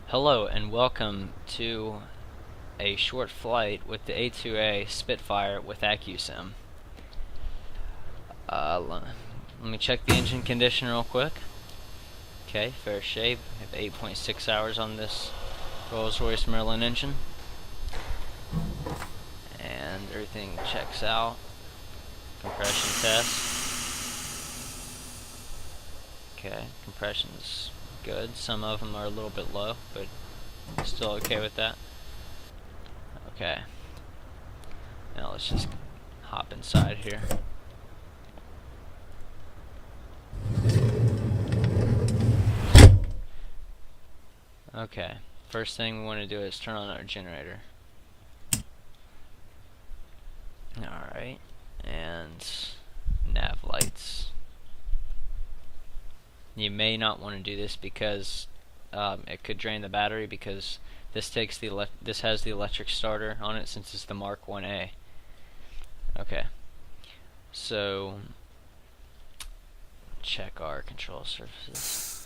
Hello and welcome to a short flight with the A2A Spitfire with Accusim. Let me check the engine condition real quick. Okay, fair shape. We have 8.6 hours on this Rolls-Royce Merlin engine. And everything checks out. Compression test. Okay, compression's good. Some of them are a little bit low, but still okay with that. Okay. Now let's just hop inside here. Okay. First thing we want to do is turn on our generator. Alright. And nav lights. You may not want to do this because it could drain the battery, because this has the electric starter on it since it's the Mark 1A. Okay. So check our control surfaces.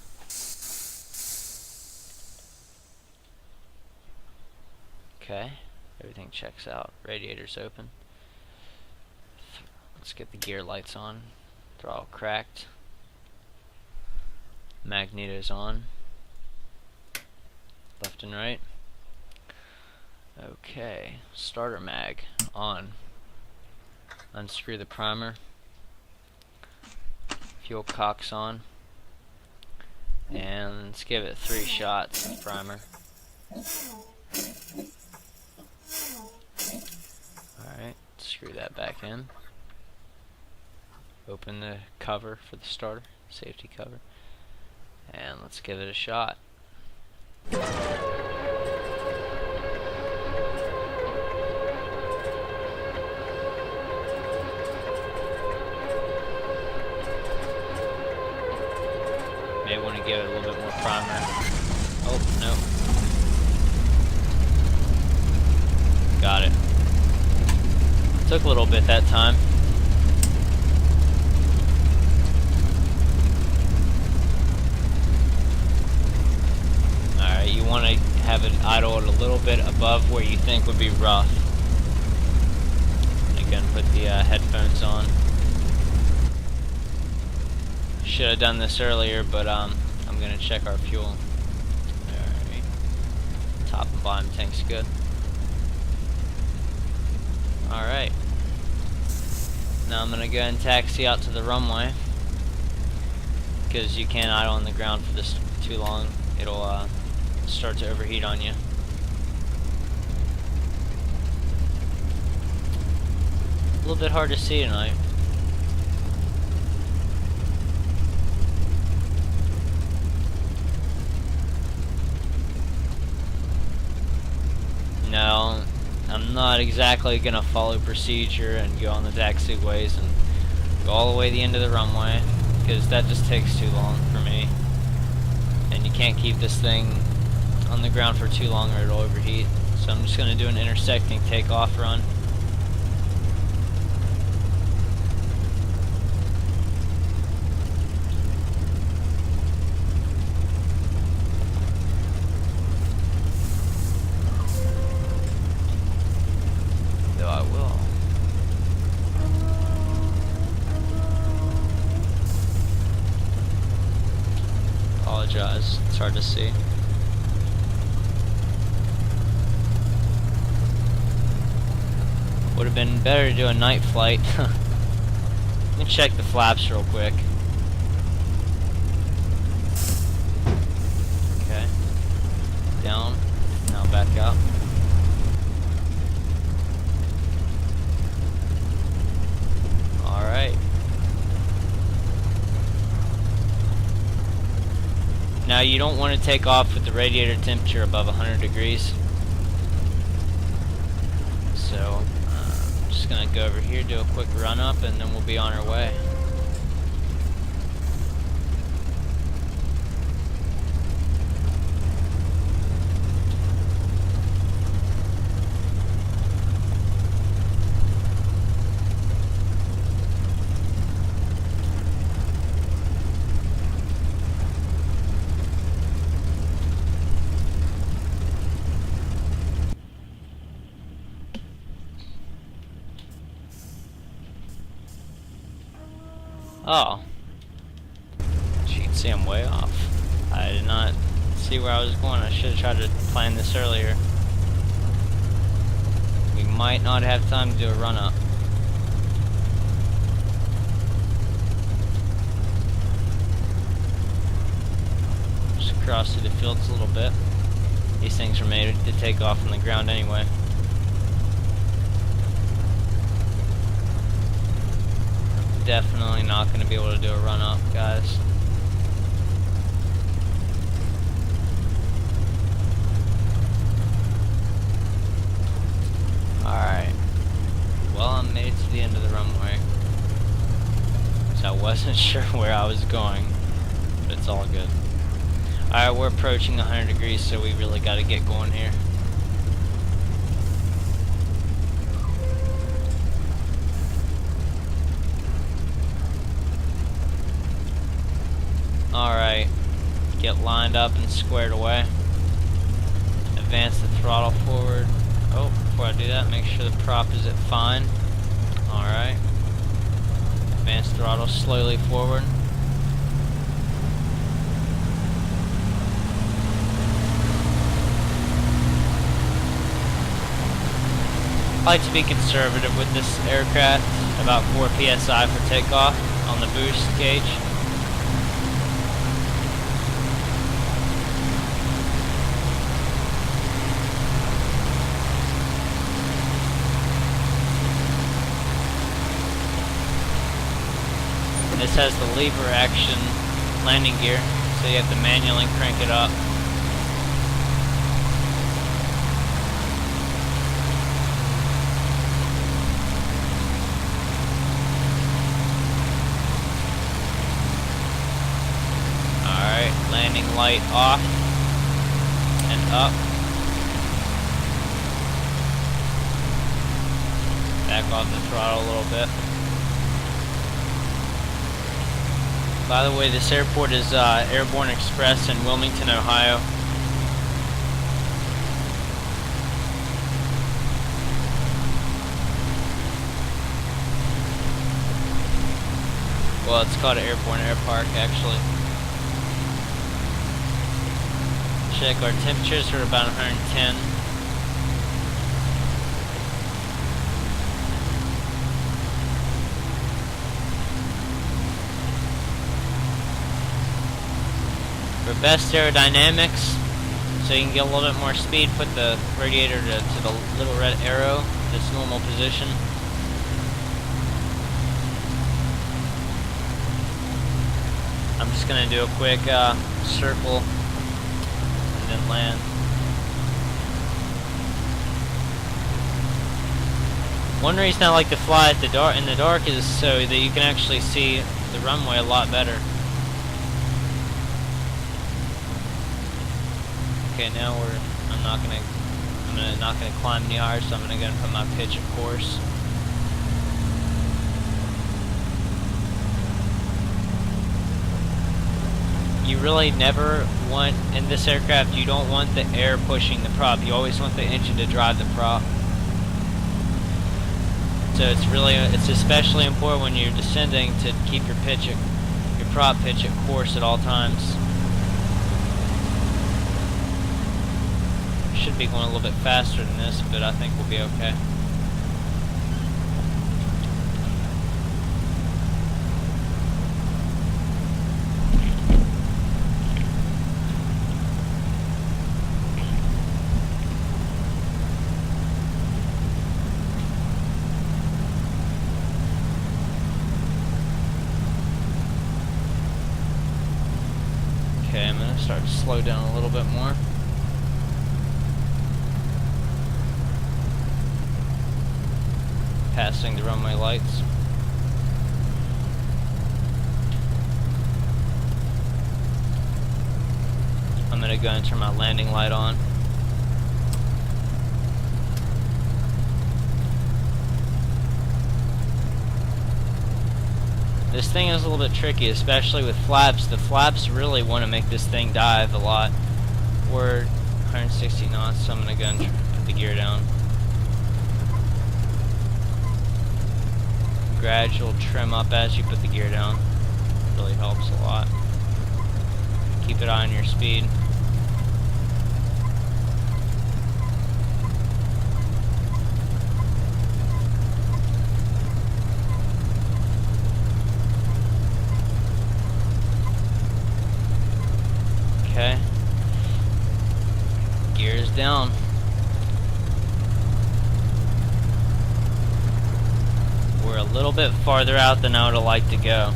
Okay. Everything checks out. Radiator's open. Let's get the gear lights on. Throttle cracked. Magneto's on. Left and right. Okay. Starter mag on. Unscrew the primer. Fuel cock's on. And let's give it 3 shots of primer. Alright, screw that back in. Open the cover for the starter, safety cover. And let's give it a shot. May want to give it a little bit more primer. Oh, no. Got it. Took a little bit that time. Alright, you want to have it idled a little bit above where you think would be rough. Again, put the headphones on. Should have done this earlier, but I'm going to check our fuel. Alright. Top and bottom tank's good. Alright. Now I'm going to go and taxi out to the runway, because you can't idle on the ground for this too long. It'll start to overheat on you. A little bit hard to see tonight. No, I'm not exactly gonna follow procedure and go on the taxiways and go all the way to the end of the runway, because that just takes too long for me. And you can't keep this thing on the ground for too long or it'll overheat. So I'm just gonna do an intersecting takeoff run. It's hard to see. Would have been better to do a night flight. Let me check the flaps real quick. Okay. Down. Now back up. Alright. Now you don't want to take off with the radiator temperature above 100 degrees. So I'm just going to go over here, do a quick run up, and then we'll be on our way. Oh. You can see I'm way off. I did not see where I was going. I should have tried to plan this earlier. We might not have time to do a run-up. Just cross through the fields a little bit. These things are made to take off from the ground anyway. Definitely not going to be able to do a run-up, guys. Alright. Well, I made it to the end of the runway. So I wasn't sure where I was going, but it's all good. Alright, we're approaching 100 degrees, so we really got to get going here. Alright, get lined up and squared away. Advance the throttle forward. Oh, before I do that, make sure the prop is at fine. Alright. Advance throttle slowly forward. I like to be conservative with this aircraft, about 4 psi for takeoff on the boost gauge. This has the lever action landing gear, so you have to manually crank it up. Alright, landing light off and up. Back off the throttle a little bit. By the way, this airport is Airborne Express in Wilmington, Ohio. Well, it's called Airborne Air Park, actually. Check, our temperatures are about 110. For best aerodynamics, so you can get a little bit more speed, put the radiator to the little red arrow, its normal position. I'm just going to do a quick circle and then land. One reason I like to fly at in the dark is so that you can actually see the runway a lot better. Okay, now I'm not gonna climb any higher, so I'm gonna go and put my pitch at course. You really never want, in this aircraft, you don't want the air pushing the prop. You always want the engine to drive the prop. So it's especially important when you're descending to keep your prop pitch at course at all times. Should be going a little bit faster than this, but I think we'll be okay. Okay, I'm going to start to slow down a little bit more. Passing the runway lights. I'm going to go and turn my landing light on. This thing is a little bit tricky, especially with flaps. The flaps really want to make this thing dive a lot. We're 160 knots, so I'm going to go and put the gear down. Gradual trim up as you put the gear down. really helps a lot. Keep an eye on your speed. Okay. Gears down. We're a little bit farther out than I would have liked to go.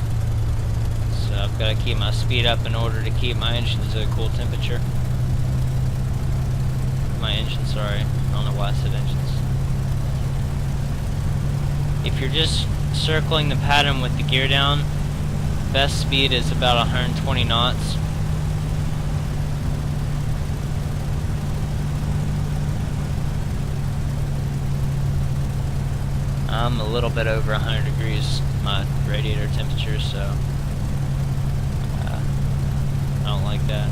So I've got to keep my speed up in order to keep my engines at a cool temperature. My engine, sorry. I don't know why I said engines. If you're just circling the pattern with the gear down, best speed is about 120 knots. I'm a little bit over 100 degrees my radiator temperature, so I don't like that.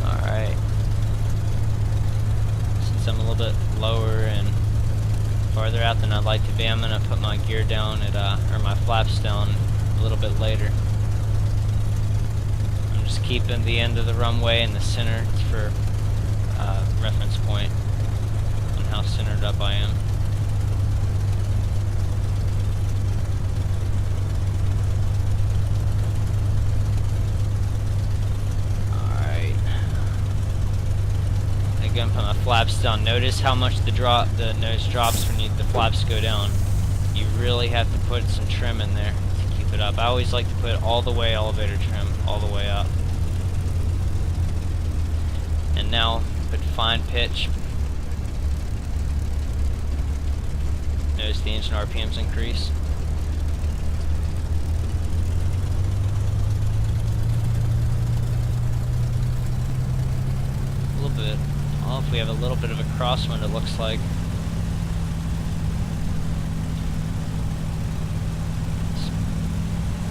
Alright. Since I'm a little bit lower and farther out than I'd like to be, I'm gonna put my gear down at or my flaps down a little bit later. I'm just keeping the end of the runway in the center for reference point on how centered up I am. Alright. Again, put my flaps down. Notice how much the nose drops when the flaps go down. You really have to put some trim in there to keep it up. I always like to put all the way elevator trim all the way up. And now put fine pitch. Notice the engine RPMs increase. A little bit. Well, if we have a little bit of a crosswind, it looks like. It's a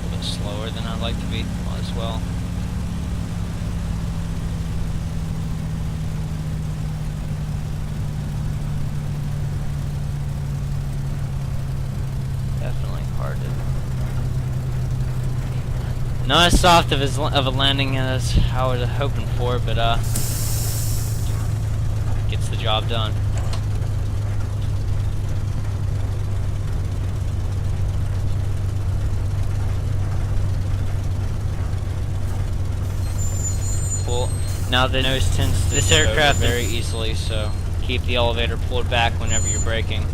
little bit slower than I'd like to be as well. Definitely hard to. Not as soft of a landing as I was hoping for, but gets the job done. Cool. Now the nose tends to this aircraft very easily, so keep the elevator pulled back whenever you're braking.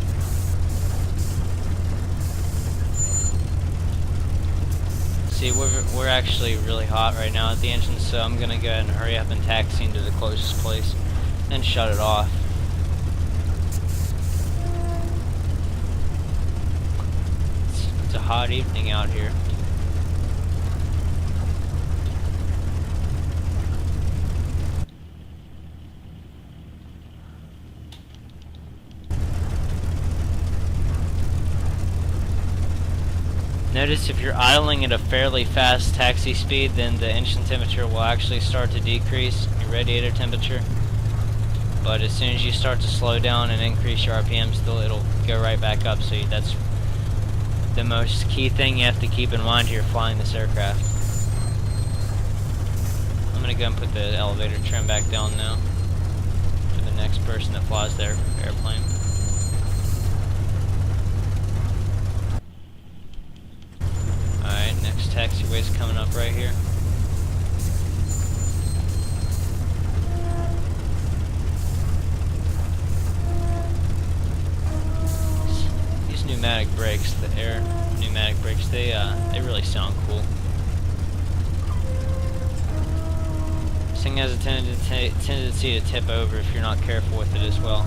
See, we're actually really hot right now at the engine, so I'm gonna go ahead and hurry up and taxi into the closest place and shut it off. It's a hot evening out here. Notice if you're idling at a fairly fast taxi speed, then the engine temperature will actually start to decrease, your radiator temperature. But as soon as you start to slow down and increase your RPMs, it'll go right back up. So that's the most key thing you have to keep in mind here flying this aircraft. I'm going to go and put the elevator trim back down now for the next person that flies their airplane. Alright, next taxiway's coming up right here. Pneumatic brakes, the air pneumatic brakes, they really sound cool. This thing has a tendency to tip over if you're not careful with it as well.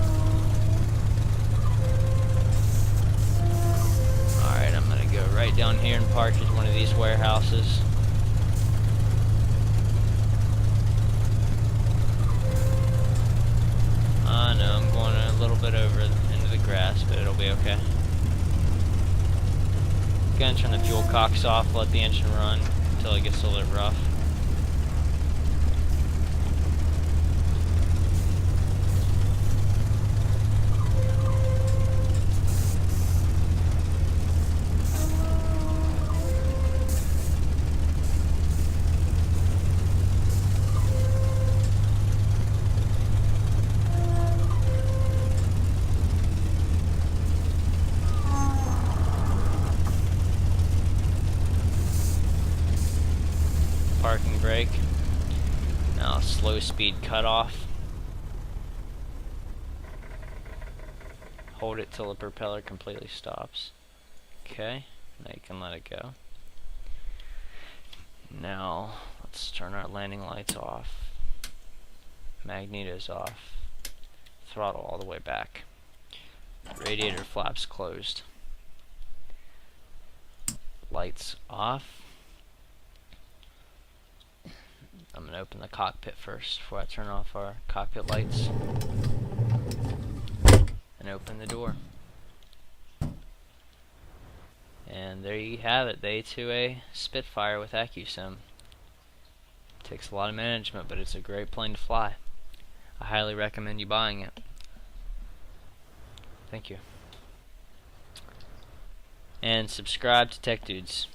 Alright, I'm gonna go right down here and park at one of these warehouses. I know I'm going a little bit over into the grass, but it'll be okay. Gonna turn the fuel cocks off, let the engine run until it gets a little bit rough. parking brake. Now slow speed cutoff. Hold it till the propeller completely stops. Okay, now you can let it go. Now let's turn our landing lights off. Magnetos off. Throttle all the way back. Radiator flaps closed. Lights off. I'm going to open the cockpit first before I turn off our cockpit lights. And open the door. And there you have it, the A2A Spitfire with Accusim. Takes a lot of management, but it's a great plane to fly. I highly recommend you buying it. Thank you. And subscribe to Tech Dudes.